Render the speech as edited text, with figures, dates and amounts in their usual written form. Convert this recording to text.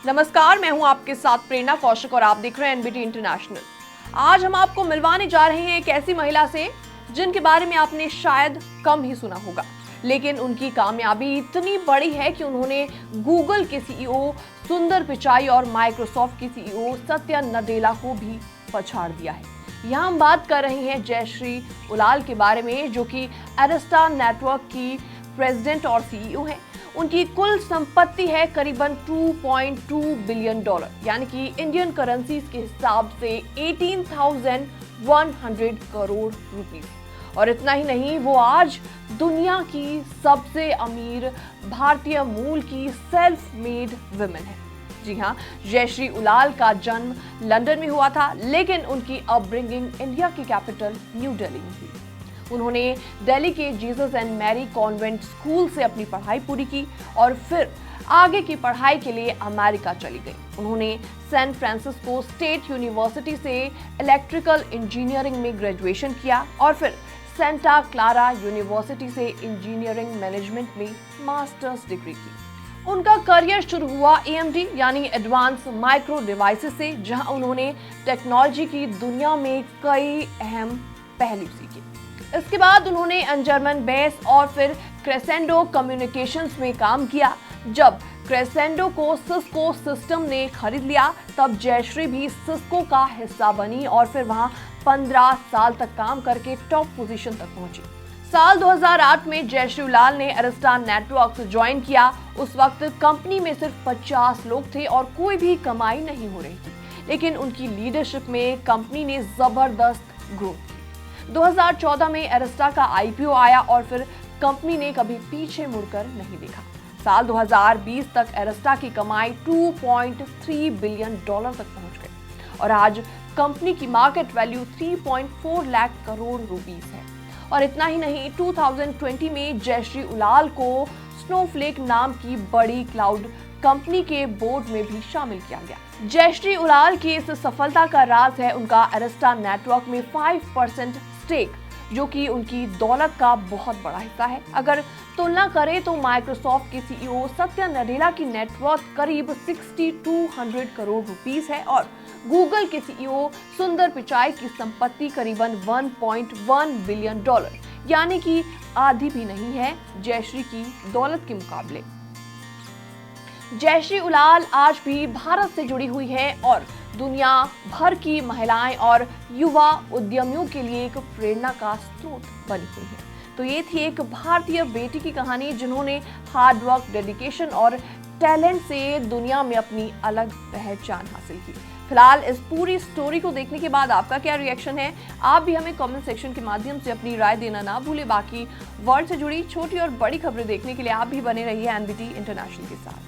नमस्कार, मैं हूं आपके साथ प्रेरणा कौशिक और आप देख रहे हैं एनबीटी इंटरनेशनल। आज हम आपको मिलवाने जा रहे हैं एक ऐसी महिला से जिनके बारे में आपने शायद कम ही सुना होगा, लेकिन उनकी कामयाबी इतनी बड़ी है कि उन्होंने गूगल के सीईओ सुंदर पिचाई और माइक्रोसॉफ्ट के सीईओ सत्या नडेला को भी पछाड़ दिया है। यहाँ हम बात कर रहे हैं जयश्री उलाल के बारे में, जो कि एरिस्टा नेटवर्क की प्रेसिडेंट और सीईओ हैं। उनकी कुल संपत्ति है करीबन $2.2 बिलियन, यानी कि इंडियन करेंसीज के हिसाब से 18,100 करोड़ रुपीस। और इतना ही नहीं, वो आज दुनिया की सबसे अमीर भारतीय मूल की सेल्फ मेड वुमेन है। जी हाँ, जयश्री उलाल का जन्म लंदन में हुआ था, लेकिन उनकी अपब्रिंगिंग इंडिया की कैपिटल न्यू दिल्ली में हुई। उन्होंने दिल्ली के Jesus and Mary convent school से अपनी पढ़ाई पूरी की और फिर आगे की पढ़ाई के लिए अमेरिका चली गई। उन्होंने सैन फ्रांसिस्को स्टेट यूनिवर्सिटी से इलेक्ट्रिकल इंजीनियरिंग में ग्रेजुएशन किया और फिर सेंटा क्लारा यूनिवर्सिटी से इंजीनियरिंग मैनेजमेंट में मास्टर्स डिग्री की। उनका करियर शुरू हुआ AMD यानी एडवांस माइक्रो डिवाइसेस से, जहां उन्होंने टेक्नोलॉजी की दुनिया में कई अहम पहलू सीखे। इसके बाद उन्होंने अंजर्मन बेस और फिर क्रेसेंडो कम्युनिकेशंस में काम किया। जब क्रेसेंडो को सिस्को सिस्टम ने खरीद लिया, तब जयश्री भी सिस्को का हिस्सा बनी और फिर वहां 15 साल तक काम करके टॉप पोजीशन तक पहुंची। साल 2008 में जयश्री उलाल ने एरिस्टा नेटवर्क्स ज्वाइन किया। उस वक्त कंपनी में सिर्फ 50 लोग थे और कोई भी कमाई नहीं हो रही थी, लेकिन उनकी लीडरशिप में कंपनी ने जबरदस्त ग्रोथ की। 2014 में एरिस्टा का IPO आया और फिर कंपनी ने कभी पीछे मुड़कर नहीं देखा। साल 2020 तक एरिस्टा की कमाई $2.3 बिलियन तक पहुंच गई और आज कंपनी की market value 3.4 lakh crore rupees है। और इतना ही नहीं, 2020 में जयश्री उलाल को स्नोफ्लेक नाम की बड़ी क्लाउड कंपनी के बोर्ड में भी शामिल किया गया। जयश्री उलाल की इस सफलता का राज है उनका एरिस्टा नेटवर्क में 5% स्टेक, जो कि उनकी दौलत का बहुत बड़ा हिस्सा है। अगर तुलना करें तो माइक्रोसॉफ्ट के सीईओ सत्या नडेला की नेटवर्थ करीब 6200 करोड़ रुपीस है और गूगल के सीईओ सुंदर पिचाई की संपत्ति करीबन $1.1 बिलियन, यानी कि आधी भी नहीं है जयश्री की दौलत के मुकाबले। जयश्री उलाल आज भी भारत से जुड़ी हुई है और दुनिया भर की महिलाएं और युवा उद्यमियों के लिए एक प्रेरणा का स्रोत बनी हुई है। तो ये थी एक भारतीय बेटी की कहानी जिन्होंने हार्ड वर्क, डेडिकेशन और टैलेंट से दुनिया में अपनी अलग पहचान हासिल की। फिलहाल इस पूरी स्टोरी को देखने के बाद आपका क्या रिएक्शन है? आप भी हमें कमेंट सेक्शन के माध्यम से अपनी राय देना ना भूलें। बाकी वर्ल्ड से जुड़ी छोटी और बड़ी खबरें देखने के लिए आप भी बने रहिए एनबीटी इंटरनेशनल के साथ।